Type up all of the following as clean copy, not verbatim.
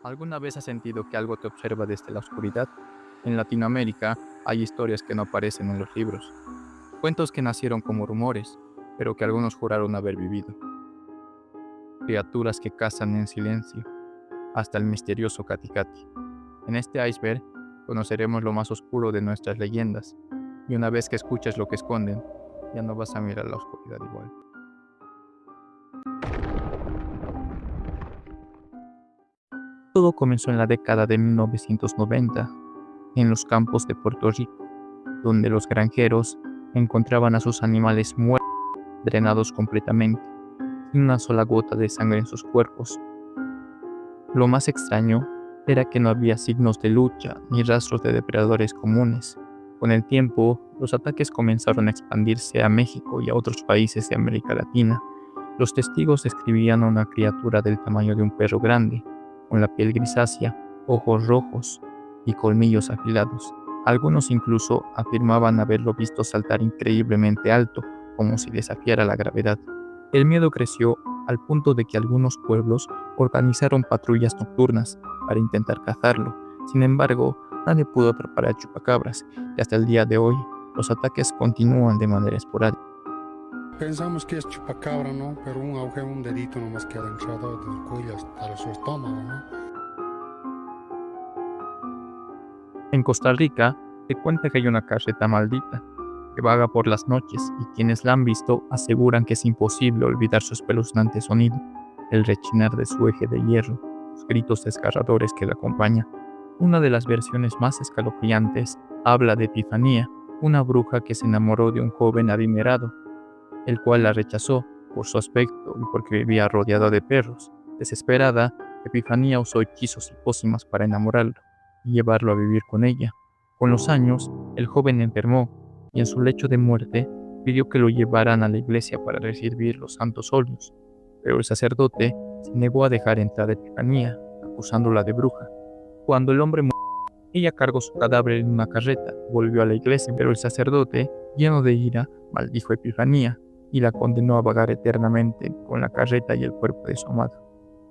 ¿Alguna vez has sentido que algo te observa desde la oscuridad? En Latinoamérica hay historias que no aparecen en los libros, cuentos que nacieron como rumores, pero que algunos juraron haber vivido, criaturas que cazan en silencio, hasta el misterioso Katikati. En este iceberg conoceremos lo más oscuro de nuestras leyendas, y una vez que escuches lo que esconden, ya no vas a mirar la oscuridad igual. Todo comenzó en la década de 1990, en los campos de Puerto Rico, donde los granjeros encontraban a sus animales muertos, drenados completamente, sin una sola gota de sangre en sus cuerpos. Lo más extraño era que no había signos de lucha ni rastros de depredadores comunes. Con el tiempo, los ataques comenzaron a expandirse a México y a otros países de América Latina. Los testigos describían a una criatura del tamaño de un perro grande, con la piel grisácea, ojos rojos y colmillos afilados. Algunos incluso afirmaban haberlo visto saltar increíblemente alto, como si desafiara la gravedad. El miedo creció al punto de que algunos pueblos organizaron patrullas nocturnas para intentar cazarlo. Sin embargo, nadie pudo atrapar al chupacabras y hasta el día de hoy los ataques continúan de manera esporádica. Pensamos que es chupacabra, ¿no? Pero un agujero, un dedito nomás queda entrado del cuello hasta su estómago, ¿no? En Costa Rica se cuenta que hay una carreta maldita que vaga por las noches y quienes la han visto aseguran que es imposible olvidar su espeluznante sonido, el rechinar de su eje de hierro, los gritos desgarradores que la acompañan. Una de las versiones más escalofriantes habla de Epifanía, una bruja que se enamoró de un joven adinerado, el cual la rechazó por su aspecto y porque vivía rodeado de perros. Desesperada, Epifanía usó hechizos y pócimas para enamorarlo y llevarlo a vivir con ella. Con los años, el joven enfermó y en su lecho de muerte pidió que lo llevaran a la iglesia para recibir los santos óleos, pero el sacerdote se negó a dejar entrar a Epifanía, acusándola de bruja. Cuando el hombre murió, ella cargó su cadáver en una carreta, volvió a la iglesia, pero el sacerdote, lleno de ira, maldijo a Epifanía y la condenó a vagar eternamente con la carreta y el cuerpo de su amado.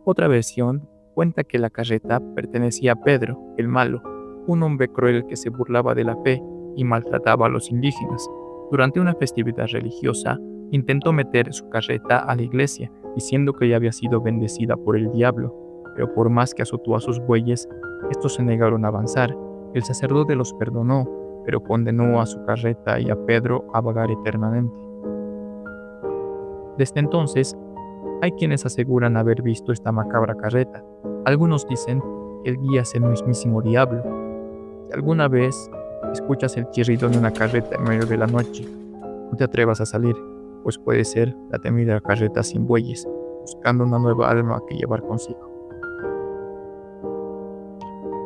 Otra versión cuenta que la carreta pertenecía a Pedro, el malo, un hombre cruel que se burlaba de la fe y maltrataba a los indígenas. Durante una festividad religiosa, intentó meter su carreta a la iglesia, diciendo que ya había sido bendecida por el diablo, pero por más que azotó a sus bueyes, estos se negaron a avanzar. El sacerdote los perdonó, pero condenó a su carreta y a Pedro a vagar eternamente. Desde entonces, hay quienes aseguran haber visto esta macabra carreta. Algunos dicen que el guía es el mismísimo diablo. Si alguna vez escuchas el chirrido de una carreta en medio de la noche, no te atrevas a salir, pues puede ser la temida carreta sin bueyes, buscando una nueva alma que llevar consigo.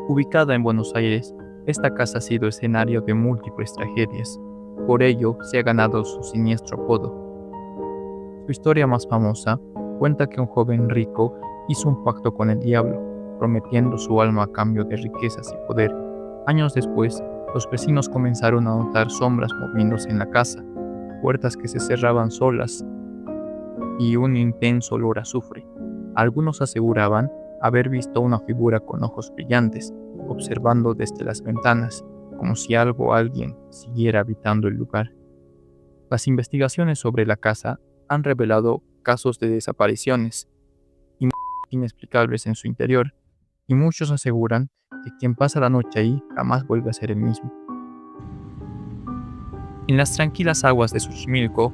Ubicada en Buenos Aires, esta casa ha sido escenario de múltiples tragedias. Por ello, se ha ganado su siniestro apodo. Su historia más famosa cuenta que un joven rico hizo un pacto con el diablo, prometiendo su alma a cambio de riquezas y poder. Años después, los vecinos comenzaron a notar sombras moviéndose en la casa, puertas que se cerraban solas y un intenso olor a azufre. Algunos aseguraban haber visto una figura con ojos brillantes, observando desde las ventanas, como si algo o alguien siguiera habitando el lugar. Las investigaciones sobre la casa han revelado casos de desapariciones y inexplicables en su interior, y muchos aseguran que quien pasa la noche ahí jamás vuelve a ser el mismo. En las tranquilas aguas de Xochimilco,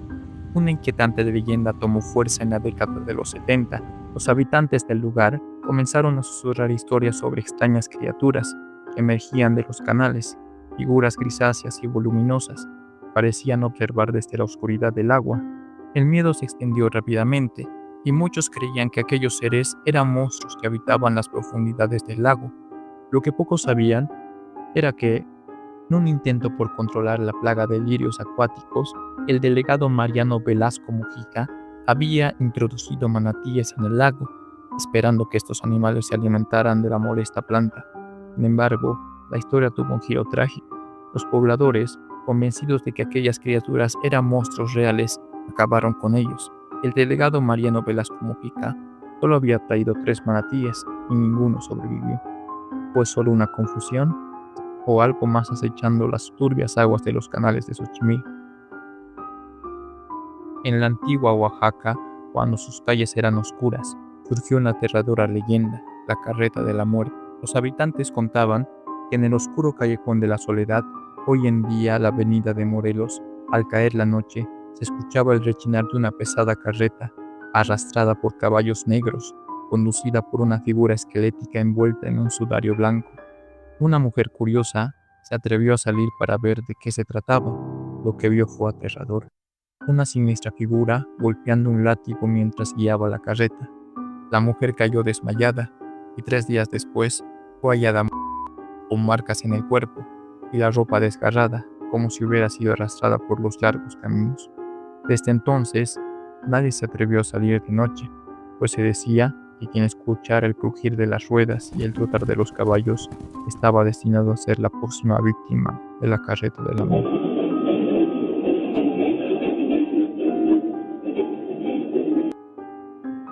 una inquietante leyenda tomó fuerza en la década de los 70. Los habitantes del lugar comenzaron a susurrar historias sobre extrañas criaturas que emergían de los canales, figuras grisáceas y voluminosas, parecían observar desde la oscuridad del agua. El miedo se extendió rápidamente y muchos creían que aquellos seres eran monstruos que habitaban las profundidades del lago. Lo que pocos sabían era que, en un intento por controlar la plaga de lirios acuáticos, el delegado Mariano Velasco Mujica había introducido manatíes en el lago, esperando que estos animales se alimentaran de la molesta planta. Sin embargo, la historia tuvo un giro trágico. Los pobladores, convencidos de que aquellas criaturas eran monstruos reales, acabaron con ellos. El delegado Mariano Velasco Mujica Solo había traído 3 manatíes y ninguno sobrevivió. ¿Fue solo una confusión o algo más acechando las turbias aguas de los canales de Xochimilco? En la antigua Oaxaca, cuando sus calles eran oscuras, surgió una aterradora leyenda, la carreta de la muerte. Los habitantes contaban que en el oscuro callejón de la Soledad, hoy en día la avenida de Morelos, al caer la noche, se escuchaba el rechinar de una pesada carreta, arrastrada por caballos negros, conducida por una figura esquelética envuelta en un sudario blanco. Una mujer curiosa se atrevió a salir para ver de qué se trataba. Lo que vio fue aterrador. Una siniestra figura golpeando un látigo mientras guiaba la carreta. La mujer cayó desmayada y 3 días después fue hallada con marcas en el cuerpo y la ropa desgarrada, como si hubiera sido arrastrada por los largos caminos. Desde entonces, nadie se atrevió a salir de noche, pues se decía que quien escuchara el crujir de las ruedas y el trotar de los caballos estaba destinado a ser la próxima víctima de la carreta de la muerte.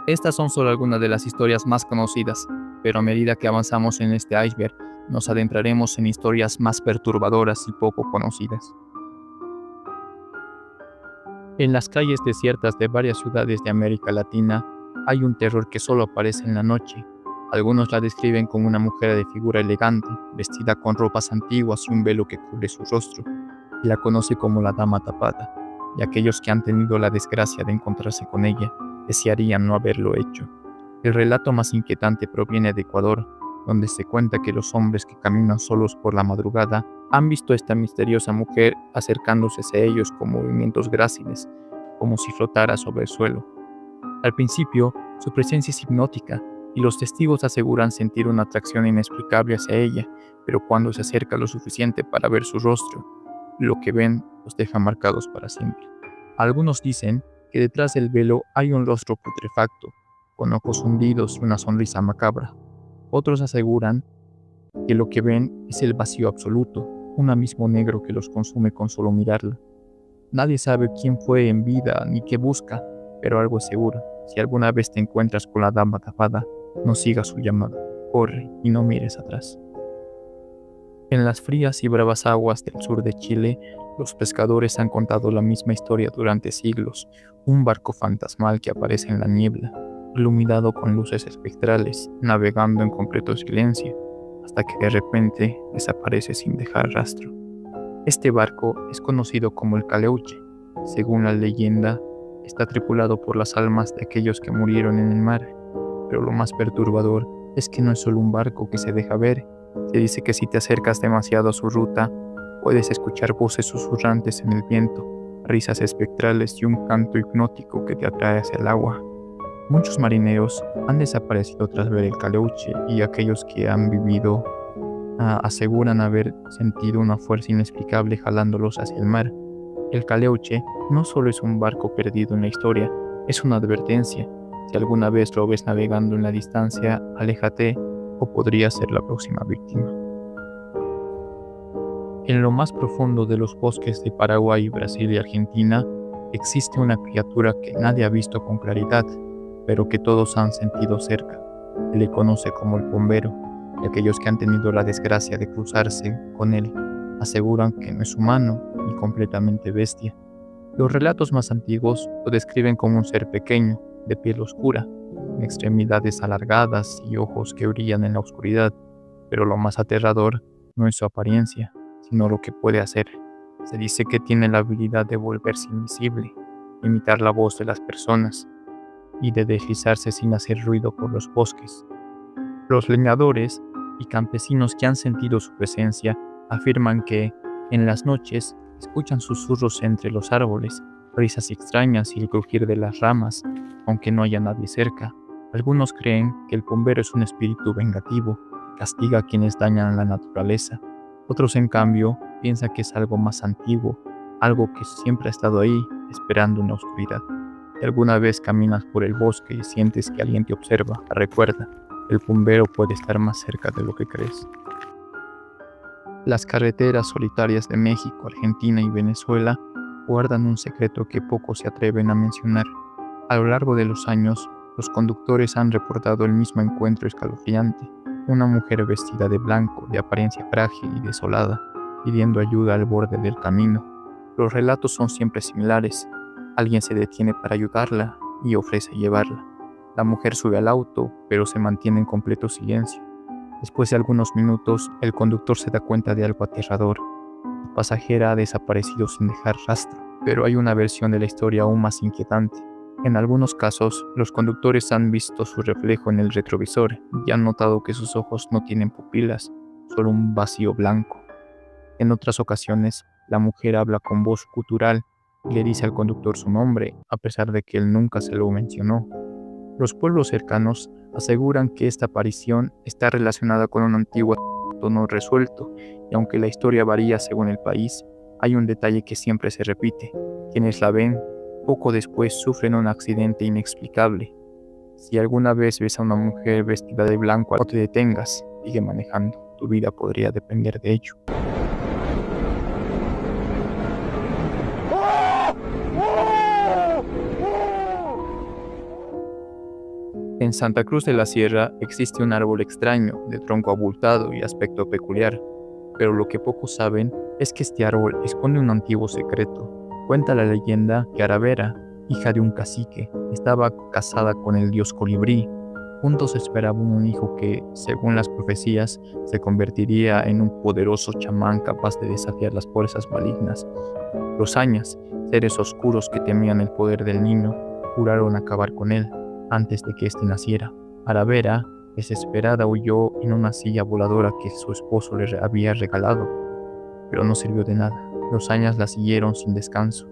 Estas son solo algunas de las historias más conocidas, pero a medida que avanzamos en este iceberg, nos adentraremos en historias más perturbadoras y poco conocidas. En las calles desiertas de varias ciudades de América Latina hay un terror que solo aparece en la noche. Algunos la describen como una mujer de figura elegante, vestida con ropas antiguas y un velo que cubre su rostro, y la conoce como la Dama Tapada, y aquellos que han tenido la desgracia de encontrarse con ella desearían no haberlo hecho. El relato más inquietante proviene de Ecuador, donde se cuenta que los hombres que caminan solos por la madrugada han visto a esta misteriosa mujer acercándose a ellos con movimientos gráciles, como si flotara sobre el suelo. Al principio, su presencia es hipnótica y los testigos aseguran sentir una atracción inexplicable hacia ella, pero cuando se acerca lo suficiente para ver su rostro, lo que ven los deja marcados para siempre. Algunos dicen que detrás del velo hay un rostro putrefacto, con ojos hundidos y una sonrisa macabra. Otros aseguran que lo que ven es el vacío absoluto, un abismo negro que los consume con solo mirarla. Nadie sabe quién fue en vida ni qué busca, pero algo es seguro: si alguna vez te encuentras con la Dama Tapada, no sigas su llamada, corre y no mires atrás. En las frías y bravas aguas del sur de Chile, los pescadores han contado la misma historia durante siglos: un barco fantasmal que aparece en la niebla, iluminado con luces espectrales, navegando en completo silencio, hasta que de repente desaparece sin dejar rastro. Este barco es conocido como el Caleuche. Según la leyenda, está tripulado por las almas de aquellos que murieron en el mar, pero lo más perturbador es que no es solo un barco que se deja ver. Se dice que si te acercas demasiado a su ruta, puedes escuchar voces susurrantes en el viento, risas espectrales y un canto hipnótico que te atrae hacia el agua. Muchos marineros han desaparecido tras ver el Caleuche y aquellos que han vivido aseguran haber sentido una fuerza inexplicable jalándolos hacia el mar. El Caleuche no solo es un barco perdido en la historia, es una advertencia. Si alguna vez lo ves navegando en la distancia, aléjate o podría ser la próxima víctima. En lo más profundo de los bosques de Paraguay, Brasil y Argentina, existe una criatura que nadie ha visto con claridad, pero que todos han sentido cerca. Se le conoce como el pombero, y aquellos que han tenido la desgracia de cruzarse con él aseguran que no es humano ni completamente bestia. Los relatos más antiguos lo describen como un ser pequeño, de piel oscura, con extremidades alargadas y ojos que brillan en la oscuridad, pero lo más aterrador no es su apariencia, sino lo que puede hacer. Se dice que tiene la habilidad de volverse invisible, imitar la voz de las personas y de deslizarse sin hacer ruido por los bosques. Los leñadores y campesinos que han sentido su presencia afirman que, en las noches, escuchan susurros entre los árboles, risas extrañas y el crujir de las ramas, aunque no haya nadie cerca. Algunos creen que el pombero es un espíritu vengativo que castiga a quienes dañan la naturaleza. Otros, en cambio, piensan que es algo más antiguo, algo que siempre ha estado ahí, esperando en la oscuridad. Si alguna vez caminas por el bosque y sientes que alguien te observa, recuerda, el pombero puede estar más cerca de lo que crees. Las carreteras solitarias de México, Argentina y Venezuela guardan un secreto que pocos se atreven a mencionar. A lo largo de los años, Los conductores han reportado el mismo encuentro escalofriante: una mujer vestida de blanco, de apariencia frágil y desolada, pidiendo ayuda al borde del camino. Los relatos son siempre similares. Alguien se detiene para ayudarla y ofrece llevarla. La mujer sube al auto, pero se mantiene en completo silencio. Después de algunos minutos, el conductor se da cuenta de algo aterrador. La pasajera ha desaparecido sin dejar rastro, pero hay una versión de la historia aún más inquietante. En algunos casos, los conductores han visto su reflejo en el retrovisor y han notado que sus ojos no tienen pupilas, solo un vacío blanco. En otras ocasiones, la mujer habla con voz gutural y le dice al conductor su nombre, a pesar de que él nunca se lo mencionó. Los pueblos cercanos aseguran que esta aparición está relacionada con un antiguo asunto no resuelto, y aunque la historia varía según el país, hay un detalle que siempre se repite: quienes la ven, poco después sufren un accidente inexplicable. Si alguna vez ves a una mujer vestida de blanco, no te detengas, sigue manejando, tu vida podría depender de ello. En Santa Cruz de la Sierra existe un árbol extraño, de tronco abultado y aspecto peculiar, pero lo que pocos saben es que este árbol esconde un antiguo secreto. Cuenta la leyenda que Aravera, hija de un cacique, estaba casada con el dios Colibrí. Juntos esperaban un hijo que, según las profecías, se convertiría en un poderoso chamán capaz de desafiar las fuerzas malignas. Los Añas, seres oscuros que temían el poder del niño, juraron acabar con él antes de que éste naciera. Aravera, desesperada, huyó en una silla voladora que su esposo le había regalado, pero no sirvió de nada. Los Añas la siguieron sin descanso.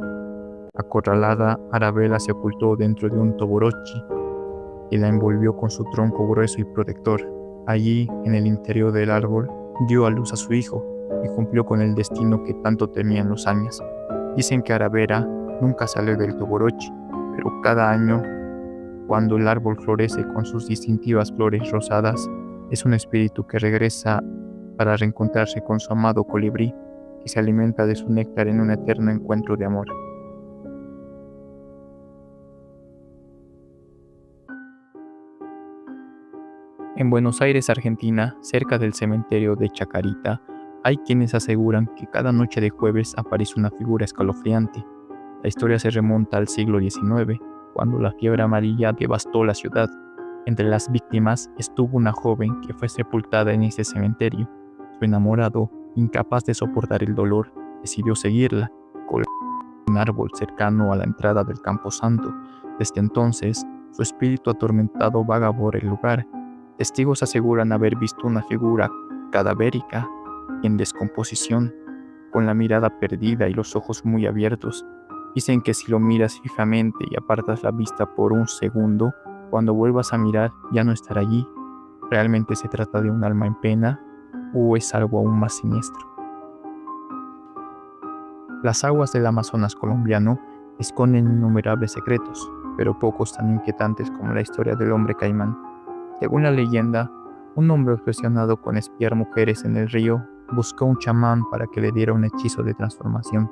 Acorralada, Aravela se ocultó dentro de un toborochi y la envolvió con su tronco grueso y protector. Allí, en el interior del árbol, dio a luz a su hijo y cumplió con el destino que tanto temían los Añas. Dicen que Aravera nunca salió del toborochi, pero cada año, cuando el árbol florece con sus distintivas flores rosadas, es un espíritu que regresa para reencontrarse con su amado colibrí, que se alimenta de su néctar en un eterno encuentro de amor. En Buenos Aires, Argentina, cerca del cementerio de Chacarita, hay quienes aseguran que cada noche de jueves aparece una figura escalofriante. La historia se remonta al siglo XIX, cuando la fiebre amarilla devastó la ciudad. Entre las víctimas estuvo una joven que fue sepultada en ese cementerio. Su enamorado, incapaz de soportar el dolor, decidió seguirla, colgando en un árbol cercano a la entrada del Camposanto. Desde entonces, su espíritu atormentado vaga por el lugar. Testigos aseguran haber visto una figura cadavérica en descomposición, con la mirada perdida y los ojos muy abiertos. Dicen que si lo miras fijamente y apartas la vista por un segundo, cuando vuelvas a mirar ya no estará allí. ¿Realmente se trata de un alma en pena o es algo aún más siniestro? Las aguas del Amazonas colombiano esconden innumerables secretos, pero pocos tan inquietantes como la historia del hombre caimán. Según la leyenda, un hombre obsesionado con espiar mujeres en el río buscó un chamán para que le diera un hechizo de transformación.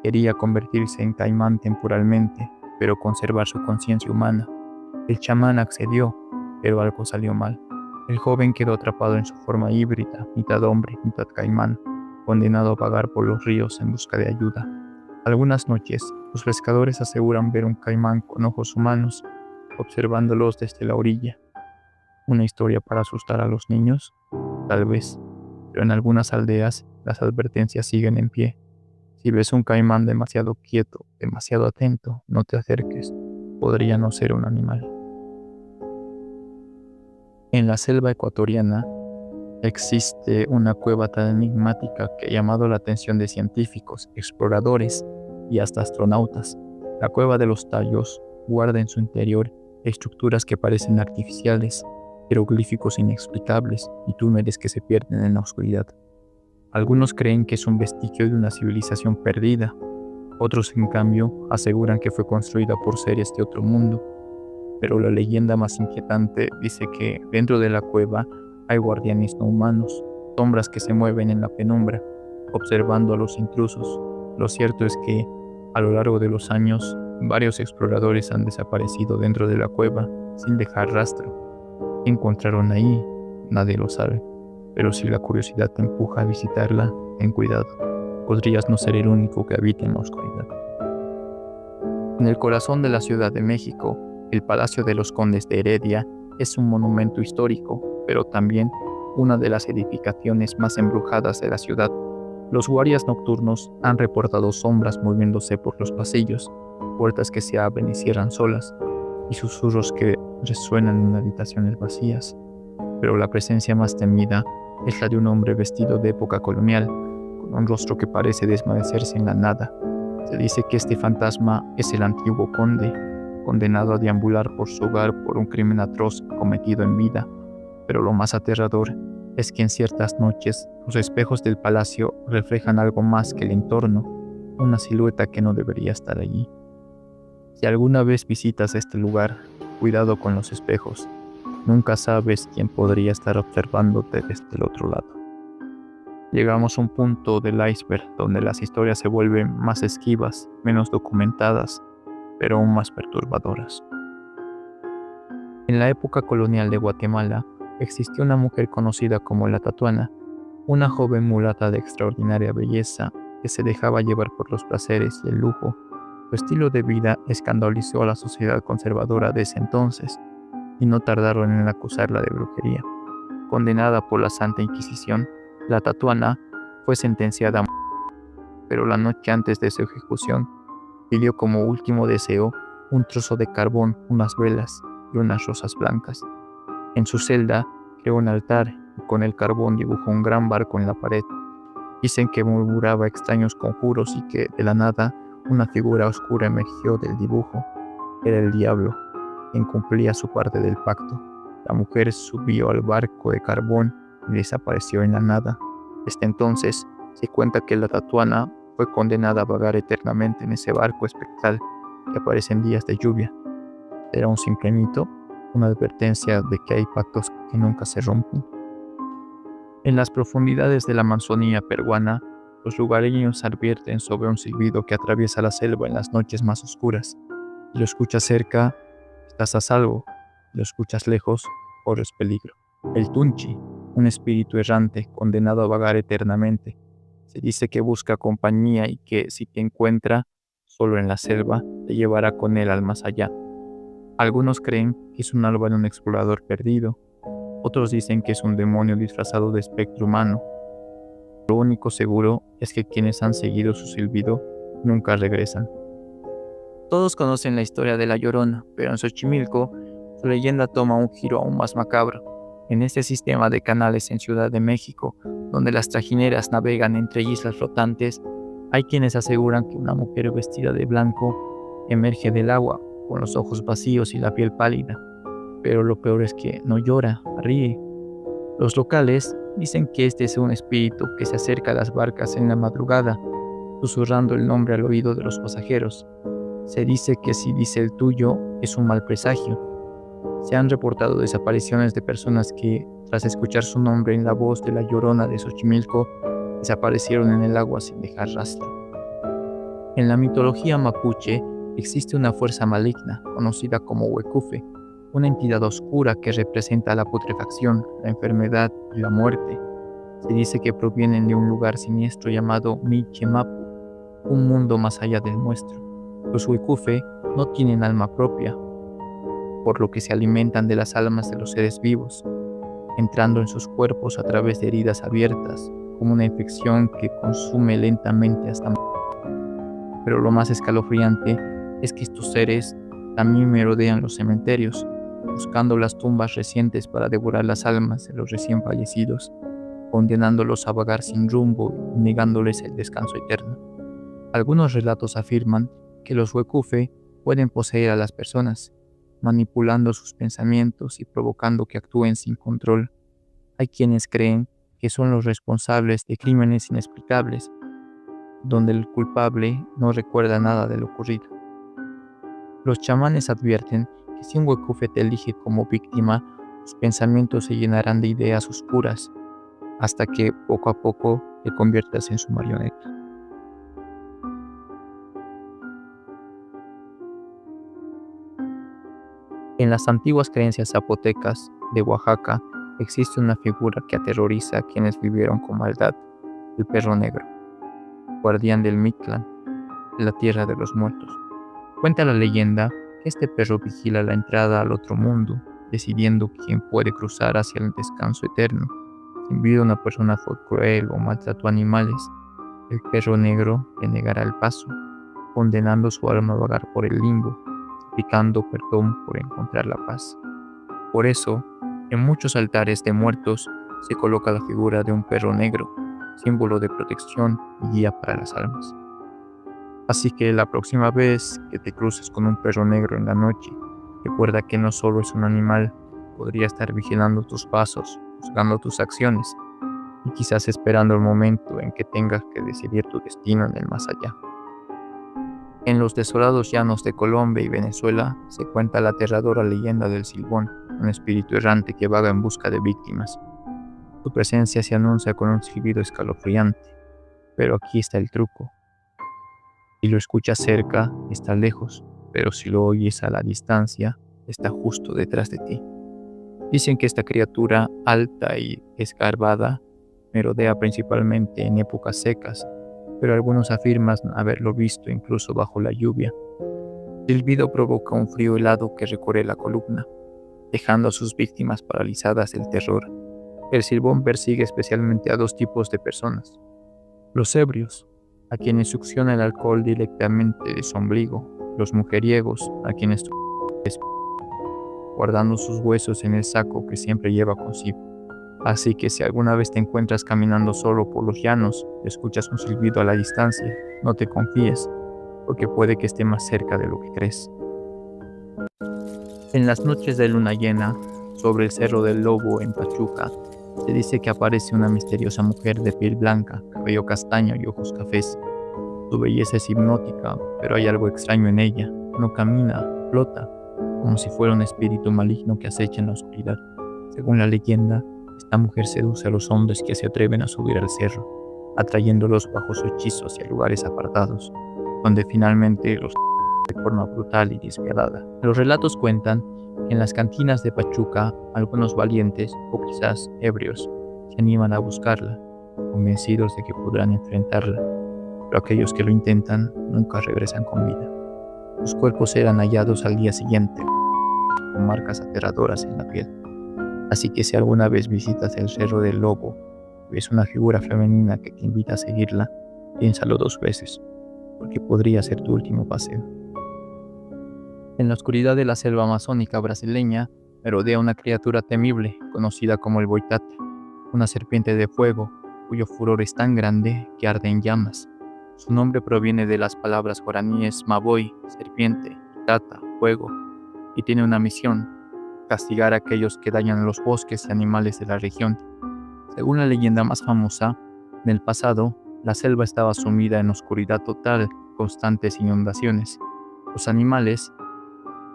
Quería convertirse en caimán temporalmente, pero conservar su conciencia humana. El chamán accedió, pero algo salió mal. El joven quedó atrapado en su forma híbrida, mitad hombre, mitad caimán, condenado a vagar por los ríos en busca de ayuda. Algunas noches, los pescadores aseguran ver un caimán con ojos humanos, observándolos desde la orilla. ¿Una historia para asustar a los niños? Tal vez, pero en algunas aldeas las advertencias siguen en pie. Si ves un caimán demasiado quieto, demasiado atento, no te acerques. Podría no ser un animal. En la selva ecuatoriana existe una cueva tan enigmática que ha llamado la atención de científicos, exploradores y hasta astronautas. La Cueva de los Tallos guarda en su interior estructuras que parecen artificiales, jeroglíficos inexplicables y túneles que se pierden en la oscuridad. Algunos creen que es un vestigio de una civilización perdida. Otros, en cambio, aseguran que fue construida por seres de otro mundo. Pero la leyenda más inquietante dice que dentro de la cueva hay guardianes no humanos, sombras que se mueven en la penumbra, observando a los intrusos. Lo cierto es que, a lo largo de los años, Varios exploradores han desaparecido dentro de la cueva sin dejar rastro. ¿Qué encontraron ahí? Nadie lo sabe. Pero si la curiosidad te empuja a visitarla, ten cuidado. Podrías no ser el único que habita en la oscuridad. En el corazón de la Ciudad de México, el Palacio de los Condes de Heredia es un monumento histórico, pero también una de las edificaciones más embrujadas de la ciudad. Los guardias nocturnos han reportado sombras moviéndose por los pasillos, puertas que se abren y cierran solas, y susurros que resuenan en habitaciones vacías. Pero la presencia más temida es la de un hombre vestido de época colonial, con un rostro que parece desvanecerse en la nada. Se dice que este fantasma es el antiguo conde, condenado a deambular por su hogar por un crimen atroz cometido en vida. Pero lo más aterrador es que en ciertas noches los espejos del palacio reflejan algo más que el entorno, una silueta que no debería estar allí. Si alguna vez visitas este lugar, cuidado con los espejos. Nunca sabes quién podría estar observándote desde el otro lado. Llegamos a un punto del iceberg donde las historias se vuelven más esquivas, menos documentadas, pero aún más perturbadoras. En la época colonial de Guatemala, existió una mujer conocida como la Tatuana, una joven mulata de extraordinaria belleza que se dejaba llevar por los placeres y el lujo. Su estilo de vida escandalizó a la sociedad conservadora de ese entonces, y no tardaron en acusarla de brujería. Condenada por la Santa Inquisición, la Tatuana fue sentenciada a muerte, pero la noche antes de su ejecución pidió como último deseo un trozo de carbón, unas velas y unas rosas blancas. En su celda creó un altar y con el carbón dibujó un gran barco en la pared. Dicen que murmuraba extraños conjuros y que de la nada una figura oscura emergió del dibujo. Era el diablo, quien cumplía su parte del pacto. La mujer subió al barco de carbón y desapareció en la nada. Desde entonces se cuenta que la Tatuana fue condenada a vagar eternamente en ese barco espectral que aparece en días de lluvia. Era un simple mito, una advertencia de que hay pactos que nunca se rompen. En las profundidades de la Amazonía peruana, los lugareños advierten sobre un silbido que atraviesa la selva en las noches más oscuras. Si lo escuchas cerca, estás a salvo. Si lo escuchas lejos, corres peligro. El Tunchi, un espíritu errante condenado a vagar eternamente. Se dice que busca compañía y que si te encuentra solo en la selva, te llevará con él al más allá. Algunos creen que es un alma de un explorador perdido. Otros dicen que es un demonio disfrazado de espectro humano. Lo único seguro es que quienes han seguido su silbido nunca regresan. Todos conocen la historia de La Llorona, pero en Xochimilco su leyenda toma un giro aún más macabro. En este sistema de canales en Ciudad de México, donde las trajineras navegan entre islas flotantes, hay quienes aseguran que una mujer vestida de blanco emerge del agua, con los ojos vacíos y la piel pálida. Pero lo peor es que no llora, ríe. Los locales dicen que este es un espíritu que se acerca a las barcas en la madrugada, susurrando el nombre al oído de los pasajeros. Se dice que si dice el tuyo es un mal presagio. Se han reportado desapariciones de personas que, tras escuchar su nombre en la voz de la Llorona de Xochimilco, desaparecieron en el agua sin dejar rastro. En la mitología mapuche existe una fuerza maligna conocida como Huecufe, una entidad oscura que representa la putrefacción, la enfermedad y la muerte. Se dice que provienen de un lugar siniestro llamado Michemapu, un mundo más allá del nuestro. Los Huecufe no tienen alma propia, por lo que se alimentan de las almas de los seres vivos, entrando en sus cuerpos a través de heridas abiertas, como una infección que consume lentamente hasta morir. Pero lo más escalofriante es que estos seres también merodean los cementerios, buscando las tumbas recientes para devorar las almas de los recién fallecidos, condenándolos a vagar sin rumbo y negándoles el descanso eterno. Algunos relatos afirman que los Huecufe pueden poseer a las personas, manipulando sus pensamientos y provocando que actúen sin control. Hay quienes creen que son los responsables de crímenes inexplicables, donde el culpable no recuerda nada de lo ocurrido. Los chamanes advierten que si un Huecufe te elige como víctima, tus pensamientos se llenarán de ideas oscuras, hasta que poco a poco te conviertas en su marioneta. En las antiguas creencias zapotecas de Oaxaca existe una figura que aterroriza a quienes vivieron con maldad, el perro negro, guardián del Mictlán, la tierra de los muertos. Cuenta la leyenda que este perro vigila la entrada al otro mundo, decidiendo quién puede cruzar hacia el descanso eterno. Si en vida una persona fue cruel o maltrató animales, el perro negro le negará el paso, condenando su alma a vagar por el limbo, suplicando perdón por encontrar la paz. Por eso, en muchos altares de muertos se coloca la figura de un perro negro, símbolo de protección y guía para las almas. Así que la próxima vez que te cruces con un perro negro en la noche, recuerda que no solo es un animal, podría estar vigilando tus pasos, juzgando tus acciones y quizás esperando el momento en que tengas que decidir tu destino en el más allá. En los desolados llanos de Colombia y Venezuela se cuenta la aterradora leyenda del Silbón, un espíritu errante que vaga en busca de víctimas. Su presencia se anuncia con un silbido escalofriante, pero aquí está el truco. Si lo escuchas cerca, está lejos, pero si lo oyes a la distancia, está justo detrás de ti. Dicen que esta criatura alta y escarbada merodea principalmente en épocas secas, pero algunos afirman haberlo visto incluso bajo la lluvia. El silbido provoca un frío helado que recorre la columna, dejando a sus víctimas paralizadas del terror. El silbón persigue especialmente a dos tipos de personas: los ebrios, a quienes succiona el alcohol directamente de su ombligo; los mujeriegos, a quienes guardando sus huesos en el saco que siempre lleva consigo. Así que si alguna vez te encuentras caminando solo por los llanos y escuchas un silbido a la distancia, no te confíes, porque puede que esté más cerca de lo que crees. En las noches de luna llena, sobre el Cerro del Lobo en Pachuca, se dice que aparece una misteriosa mujer de piel blanca, cabello castaño y ojos cafés. Su belleza es hipnótica, pero hay algo extraño en ella. No camina, flota, como si fuera un espíritu maligno que acecha en la oscuridad. Según la leyenda, esta mujer seduce a los hombres que se atreven a subir al cerro, atrayéndolos bajo su hechizo hacia lugares apartados, donde finalmente los de forma brutal y despiadada. Los relatos cuentan que en las cantinas de Pachuca, algunos valientes, o quizás ebrios, se animan a buscarla, convencidos de que podrán enfrentarla, pero aquellos que lo intentan nunca regresan con vida. Sus cuerpos eran hallados al día siguiente, con marcas aterradoras en la piel. Así que si alguna vez visitas el Cerro del Lobo y ves una figura femenina que te invita a seguirla, piénsalo 2 veces, porque podría ser tu último paseo. En la oscuridad de la selva amazónica brasileña merodea una criatura temible conocida como el boitata, una serpiente de fuego cuyo furor es tan grande que arde en llamas. Su nombre proviene de las palabras guaraníes maboy, serpiente, y tata, fuego, y tiene una misión: castigar a aquellos que dañan los bosques y animales de la región. Según la leyenda más famosa, en el pasado, la selva estaba sumida en oscuridad total, constantes inundaciones. Los animales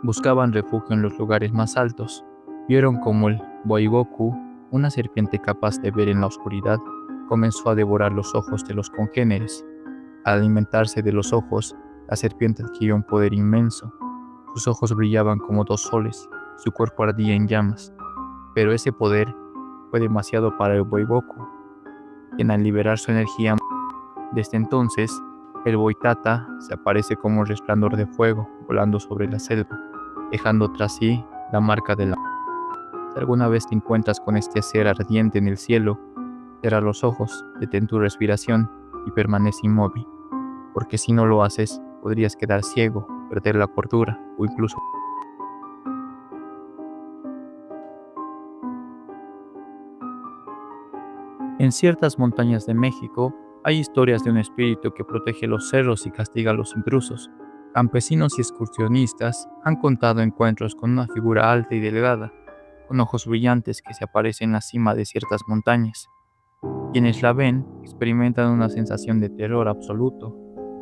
buscaban refugio en los lugares más altos. Vieron como el Boigoku, una serpiente capaz de ver en la oscuridad, comenzó a devorar los ojos de los congéneres. Al alimentarse de los ojos, la serpiente adquirió un poder inmenso. Sus ojos brillaban como 2 soles, su cuerpo ardía en llamas. Pero ese poder fue demasiado para el Boigoku, quien al liberar su energía, desde entonces, el boitata se aparece como un resplandor de fuego volando sobre la selva, dejando tras sí la marca de la. Si alguna vez te encuentras con este ser ardiente en el cielo, cierra los ojos, detén tu respiración y permanece inmóvil, porque si no lo haces, podrías quedar ciego, perder la cordura o incluso. En ciertas montañas de México hay historias de un espíritu que protege los cerros y castiga a los intrusos. Campesinos y excursionistas han contado encuentros con una figura alta y delgada, con ojos brillantes que se aparece en la cima de ciertas montañas. Quienes la ven experimentan una sensación de terror absoluto,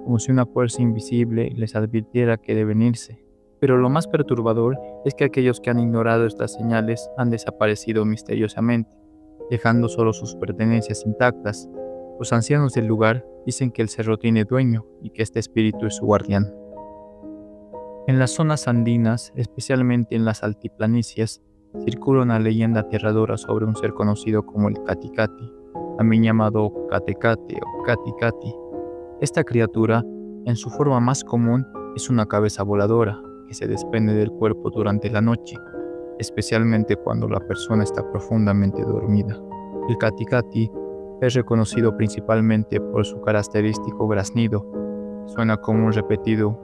como si una fuerza invisible les advirtiera que deben irse. Pero lo más perturbador es que aquellos que han ignorado estas señales han desaparecido misteriosamente, dejando solo sus pertenencias intactas. Los ancianos del lugar dicen que el cerro tiene dueño y que este espíritu es su guardián. En las zonas andinas, especialmente en las altiplanicies, circula una leyenda aterradora sobre un ser conocido como el Caticati, también llamado Catecate o Caticati. Esta criatura, en su forma más común, es una cabeza voladora que se desprende del cuerpo durante la noche, especialmente cuando la persona está profundamente dormida. El Caticati es reconocido principalmente por su característico graznido, que suena como un repetido.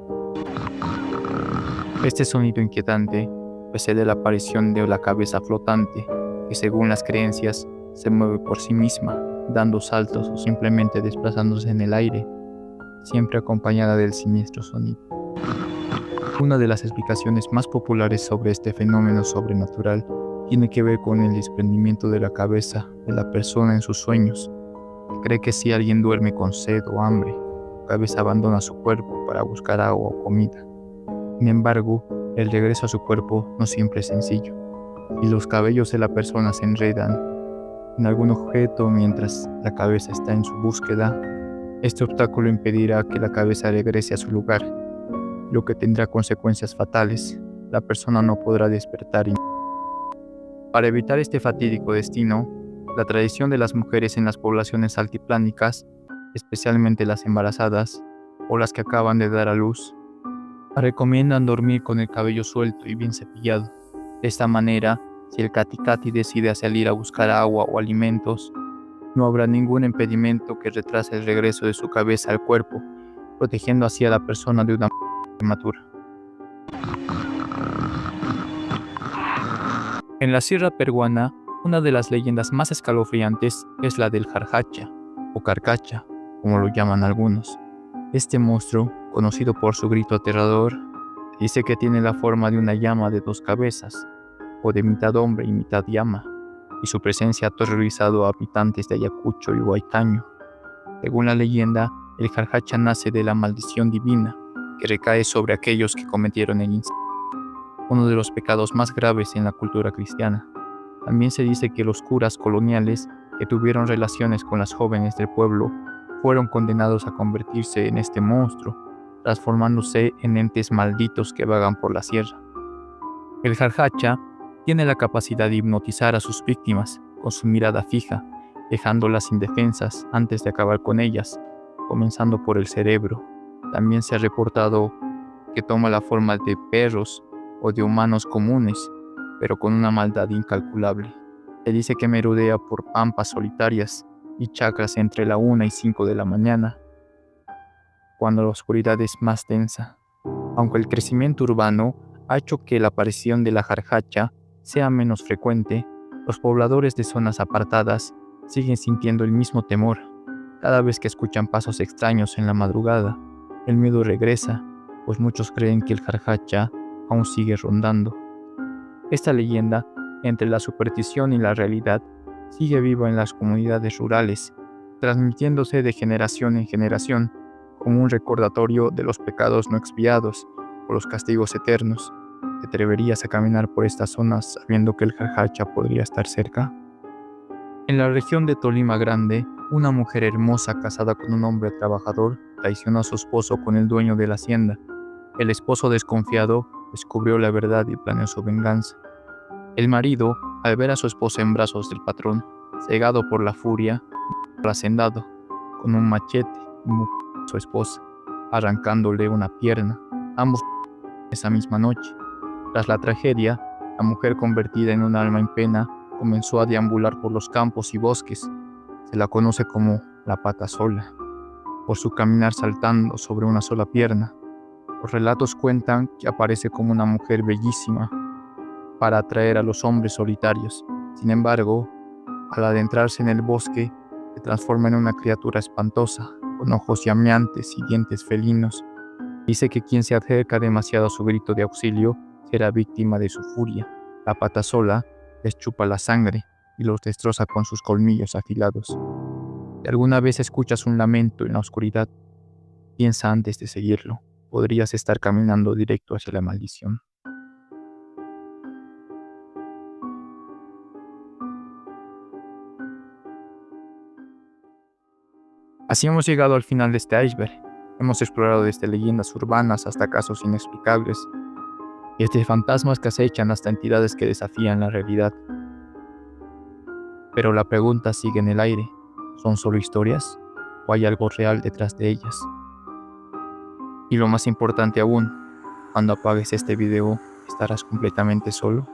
Este sonido inquietante precede la aparición de la cabeza flotante, que según las creencias se mueve por sí misma, dando saltos o simplemente desplazándose en el aire, siempre acompañada del siniestro sonido. Una de las explicaciones más populares sobre este fenómeno sobrenatural tiene que ver con el desprendimiento de la cabeza de la persona en sus sueños. Cree que si alguien duerme con sed o hambre, la cabeza abandona su cuerpo para buscar agua o comida. Sin embargo, el regreso a su cuerpo no siempre es sencillo. Si los cabellos de la persona se enredan en algún objeto mientras la cabeza está en su búsqueda, este obstáculo impedirá que la cabeza regrese a su lugar, lo que tendrá consecuencias fatales. La persona no podrá despertar. Para evitar este fatídico destino, la tradición de las mujeres en las poblaciones altiplánicas, especialmente las embarazadas o las que acaban de dar a luz, recomiendan dormir con el cabello suelto y bien cepillado. De esta manera, si el Caticati decide salir a buscar agua o alimentos, no habrá ningún impedimento que retrase el regreso de su cabeza al cuerpo, protegiendo así a la persona de una muerte prematura. En la sierra peruana, una de las leyendas más escalofriantes es la del Jarjacha, o Carcacha, como lo llaman algunos. Este monstruo, conocido por su grito aterrador, dice que tiene la forma de una llama de dos cabezas, o de mitad hombre y mitad llama, y su presencia ha aterrorizado a habitantes de Ayacucho y Huaycaño. Según la leyenda, el Jarjacha nace de la maldición divina que recae sobre aquellos que cometieron el incesto, uno de los pecados más graves en la cultura cristiana. También se dice que los curas coloniales que tuvieron relaciones con las jóvenes del pueblo fueron condenados a convertirse en este monstruo, transformándose en entes malditos que vagan por la sierra. El Jarjacha tiene la capacidad de hipnotizar a sus víctimas con su mirada fija, dejándolas indefensas antes de acabar con ellas, comenzando por el cerebro. También se ha reportado que toma la forma de perros o de humanos comunes, pero con una maldad incalculable. Se dice que merodea por pampas solitarias y chacras entre la 1 y 5 de la mañana, cuando la oscuridad es más densa. Aunque el crecimiento urbano ha hecho que la aparición de la jarjacha sea menos frecuente, los pobladores de zonas apartadas siguen sintiendo el mismo temor. Cada vez que escuchan pasos extraños en la madrugada, el miedo regresa, pues muchos creen que el jarjacha aún sigue rondando. Esta leyenda, entre la superstición y la realidad, sigue viva en las comunidades rurales, transmitiéndose de generación en generación, como un recordatorio de los pecados no expiados o los castigos eternos. ¿Te atreverías a caminar por estas zonas sabiendo que el Jarjacha podría estar cerca? En la región de Tolima Grande, una mujer hermosa casada con un hombre trabajador traicionó a su esposo con el dueño de la hacienda. El esposo desconfiado descubrió la verdad y planeó su venganza. El marido, al ver a su esposa en brazos del patrón, cegado por la furia, al hacendado con un machete y a su esposa, arrancándole una pierna, ambos esa misma noche. Tras la tragedia, la mujer, convertida en un alma en pena, comenzó a deambular por los campos y bosques. Se la conoce como la pata sola, por su caminar saltando sobre una sola pierna. Los relatos cuentan que aparece como una mujer bellísima para atraer a los hombres solitarios. Sin embargo, al adentrarse en el bosque, se transforma en una criatura espantosa, con ojos llameantes y dientes felinos. Dice que quien se acerca demasiado a su grito de auxilio será víctima de su furia. La pata sola les chupa la sangre y los destroza con sus colmillos afilados. Si alguna vez escuchas un lamento en la oscuridad, piensa antes de seguirlo. Podrías estar caminando directo hacia la maldición. Así hemos llegado al final de este iceberg. Hemos explorado desde leyendas urbanas hasta casos inexplicables, desde fantasmas que acechan hasta entidades que desafían la realidad. Pero la pregunta sigue en el aire: ¿son solo historias o hay algo real detrás de ellas? Y lo más importante aún, cuando apagues este video, ¿estarás completamente solo?